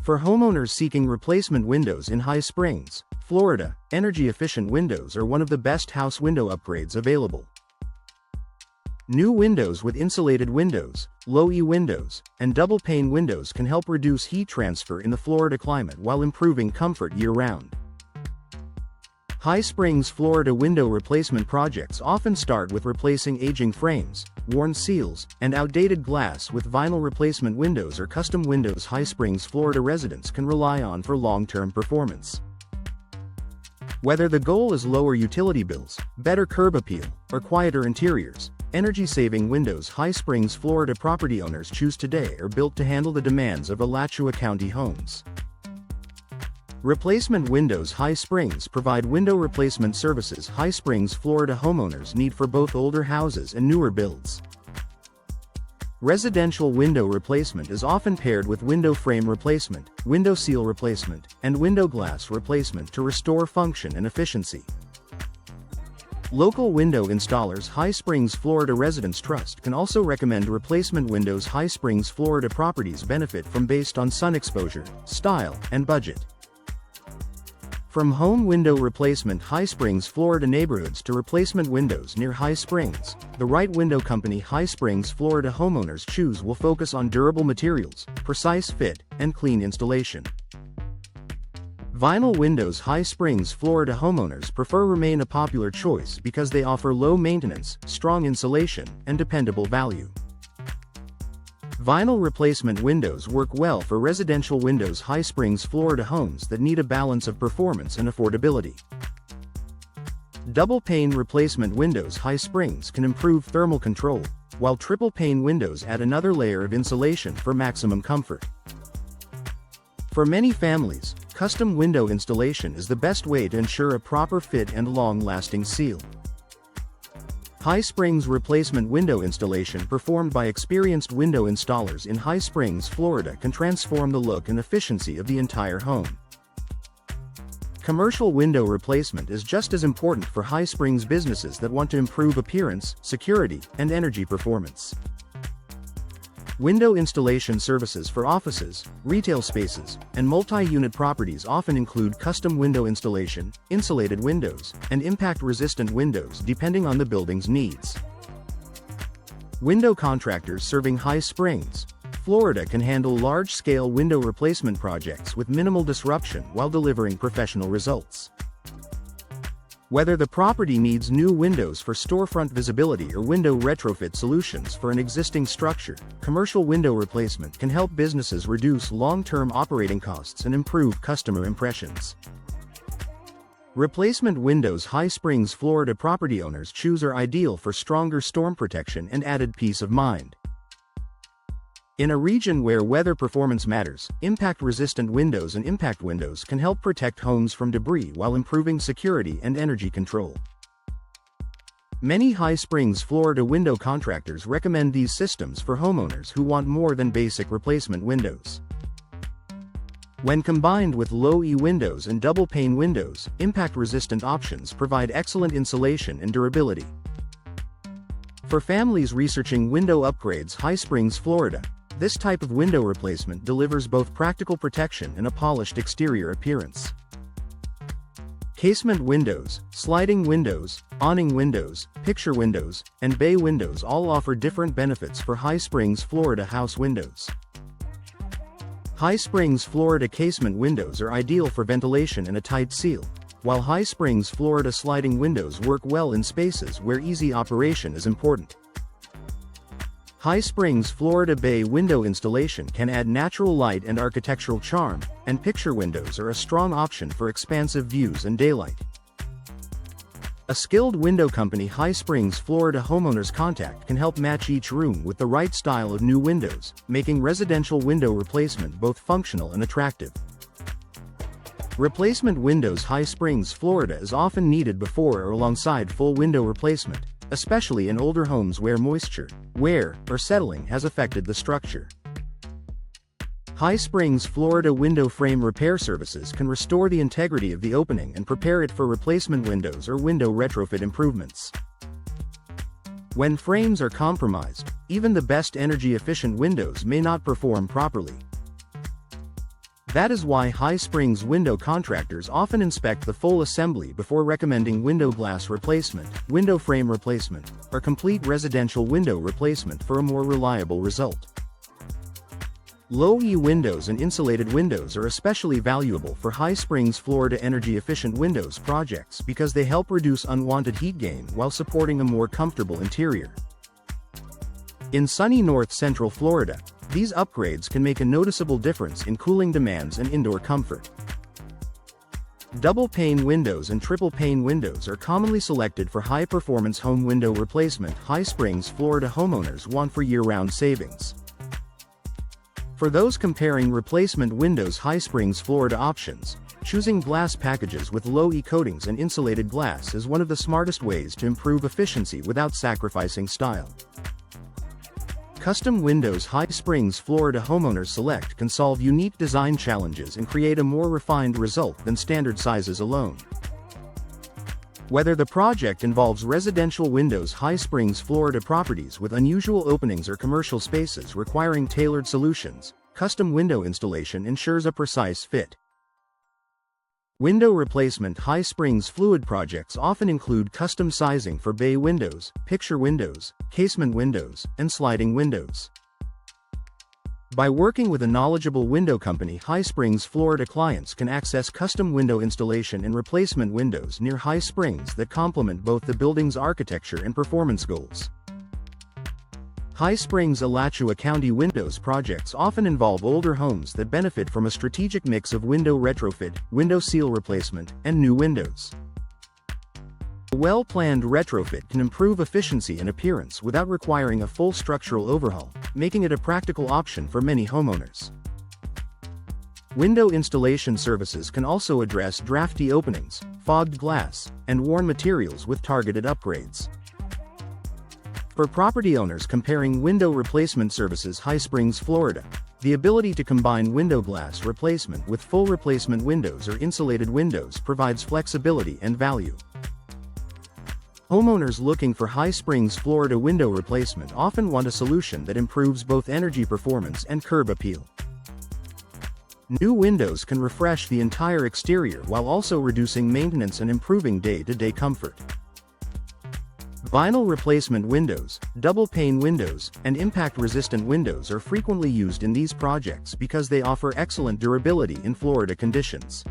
For homeowners seeking replacement windows in High Springs, Florida, energy-efficient windows are one of the best house window upgrades available. New windows with insulated windows, low-E windows, and double-pane windows can help reduce heat transfer in the Florida climate while improving comfort year-round. High Springs, Florida window replacement projects often start with replacing aging frames, worn seals, and outdated glass with vinyl replacement windows or custom windows High Springs, Florida residents can rely on for long-term performance. Whether the goal is lower utility bills, better curb appeal, or quieter interiors, energy-saving windows High Springs, Florida property owners choose today are built to handle the demands of Alachua County homes. Replacement windows High Springs provide window replacement services High Springs, Florida homeowners need for both older houses and newer builds. Residential window replacement is often paired with window frame replacement, window seal replacement, and window glass replacement to restore function and efficiency. Local window installers High Springs, Florida Residents Trust can also recommend replacement windows High Springs, Florida properties benefit from based on sun exposure, style, and budget. From home window replacement High Springs, Florida neighborhoods to replacement windows near High Springs, the right window company High Springs, Florida homeowners choose will focus on durable materials, precise fit, and clean installation. Vinyl windows High Springs, Florida homeowners prefer remain a popular choice because they offer low maintenance, strong insulation, and dependable value. Vinyl replacement windows work well for residential windows High Springs, Florida homes that need a balance of performance and affordability. Double-pane replacement windows High Springs can improve thermal control, while triple-pane windows add another layer of insulation for maximum comfort. For many families, custom window installation is the best way to ensure a proper fit and long-lasting seal. High Springs replacement window installation performed by experienced window installers in High Springs, Florida can transform the look and efficiency of the entire home. Commercial window replacement is just as important for High Springs businesses that want to improve appearance, security, and energy performance. Window installation services for offices, retail spaces, and multi-unit properties often include custom window installation, insulated windows, and impact-resistant windows depending on the building's needs. Window contractors serving High Springs, Florida can handle large-scale window replacement projects with minimal disruption while delivering professional results. Whether the property needs new windows for storefront visibility or window retrofit solutions for an existing structure, commercial window replacement can help businesses reduce long-term operating costs and improve customer impressions. Replacement windows High Springs, Florida property owners choose are ideal for stronger storm protection and added peace of mind. In a region where weather performance matters, impact-resistant windows and impact windows can help protect homes from debris while improving security and energy control. Many High Springs, Florida window contractors recommend these systems for homeowners who want more than basic replacement windows. When combined with low-E windows and double-pane windows, impact-resistant options provide excellent insulation and durability. For families researching window upgrades High Springs, Florida, this type of window replacement delivers both practical protection and a polished exterior appearance. Casement windows, sliding windows, awning windows, picture windows, and bay windows all offer different benefits for High Springs, Florida house windows. High Springs, Florida casement windows are ideal for ventilation and a tight seal, while High Springs, Florida sliding windows work well in spaces where easy operation is important. High Springs, Florida bay window installation can add natural light and architectural charm, and picture windows are a strong option for expansive views and daylight. A skilled window company High Springs, Florida homeowners contact can help match each room with the right style of new windows, making residential window replacement both functional and attractive. Replacement windows High Springs, Florida is often needed before or alongside full window replacement, especially in older homes where moisture, wear, or settling has affected the structure. High Springs, Florida window frame repair services can restore the integrity of the opening and prepare it for replacement windows or window retrofit improvements. When frames are compromised, even the best energy-efficient windows may not perform properly. That is why High Springs window contractors often inspect the full assembly before recommending window glass replacement, window frame replacement, or complete residential window replacement for a more reliable result. Low-E windows and insulated windows are especially valuable for High Springs, Florida energy-efficient windows projects because they help reduce unwanted heat gain while supporting a more comfortable interior. In sunny north-central Florida, these upgrades can make a noticeable difference in cooling demands and indoor comfort. Double-pane windows and triple-pane windows are commonly selected for high-performance home window replacement High Springs, Florida homeowners want for year-round savings. For those comparing replacement windows High Springs, Florida options, choosing glass packages with low-E coatings and insulated glass is one of the smartest ways to improve efficiency without sacrificing style. Custom windows High Springs, Florida homeowners select can solve unique design challenges and create a more refined result than standard sizes alone. Whether the project involves residential windows High Springs, Florida properties with unusual openings or commercial spaces requiring tailored solutions, custom window installation ensures a precise fit. Window replacement High Springs fluid projects often include custom sizing for bay windows, picture windows, casement windows, and sliding windows. By working with a knowledgeable window company, High Springs, Florida clients can access custom window installation and replacement windows near High Springs that complement both the building's architecture and performance goals. High Springs, Alachua County windows projects often involve older homes that benefit from a strategic mix of window retrofit, window seal replacement, and new windows. A well-planned retrofit can improve efficiency and appearance without requiring a full structural overhaul, making it a practical option for many homeowners. Window installation services can also address drafty openings, fogged glass, and worn materials with targeted upgrades. For property owners comparing window replacement services High Springs, Florida, the ability to combine window glass replacement with full replacement windows or insulated windows provides flexibility and value. Homeowners looking for High Springs, Florida window replacement often want a solution that improves both energy performance and curb appeal. New windows can refresh the entire exterior while also reducing maintenance and improving day-to-day comfort. Vinyl replacement windows, double-pane windows, and impact-resistant windows are frequently used in these projects because they offer excellent durability in Florida conditions.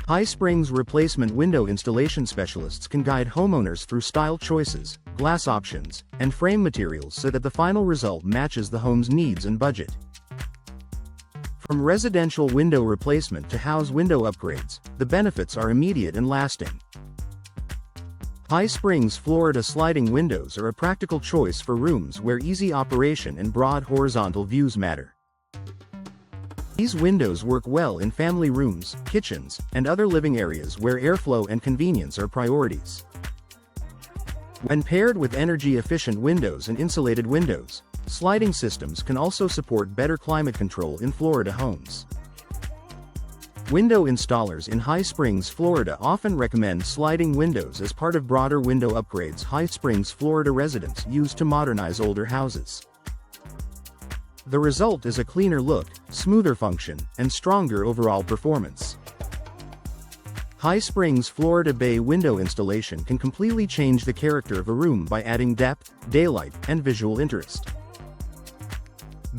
High Springs replacement window installation specialists can guide homeowners through style choices, glass options, and frame materials so that the final result matches the home's needs and budget. From residential window replacement to house window upgrades, the benefits are immediate and lasting. High Springs, Florida sliding windows are a practical choice for rooms where easy operation and broad horizontal views matter. These windows work well in family rooms, kitchens, and other living areas where airflow and convenience are priorities. When paired with energy-efficient windows and insulated windows, sliding systems can also support better climate control in Florida homes. Window installers in High Springs, Florida often recommend sliding windows as part of broader window upgrades High Springs, Florida residents use to modernize older houses. The result is a cleaner look, smoother function, and stronger overall performance. High Springs, Florida bay window installation can completely change the character of a room by adding depth, daylight, and visual interest.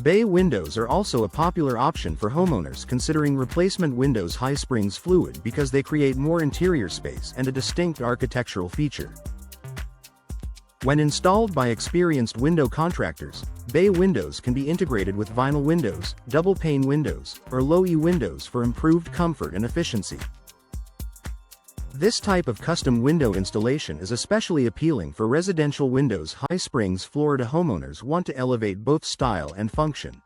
Bay windows are also a popular option for homeowners considering replacement windows High Springs fluid because they create more interior space and a distinct architectural feature. When installed by experienced window contractors, bay windows can be integrated with vinyl windows, double-pane windows, or low-E windows for improved comfort and efficiency. This type of custom window installation is especially appealing for residential windows High Springs, Florida homeowners want to elevate both style and function.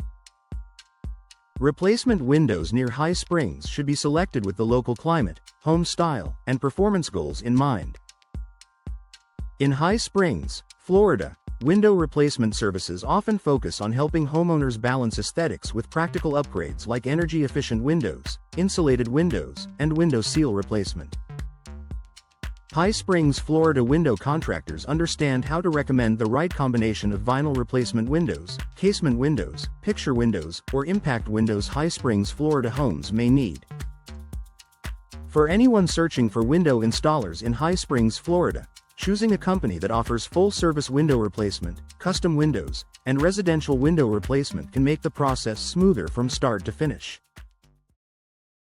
Replacement windows near High Springs should be selected with the local climate, home style, and performance goals in mind. In High Springs, Florida, window replacement services often focus on helping homeowners balance aesthetics with practical upgrades like energy-efficient windows, insulated windows, and window seal replacement. High Springs, Florida window contractors understand how to recommend the right combination of vinyl replacement windows, casement windows, picture windows, or impact windows High Springs, Florida homes may need. For anyone searching for window installers in High Springs, Florida, choosing a company that offers full-service window replacement, custom windows, and residential window replacement can make the process smoother from start to finish.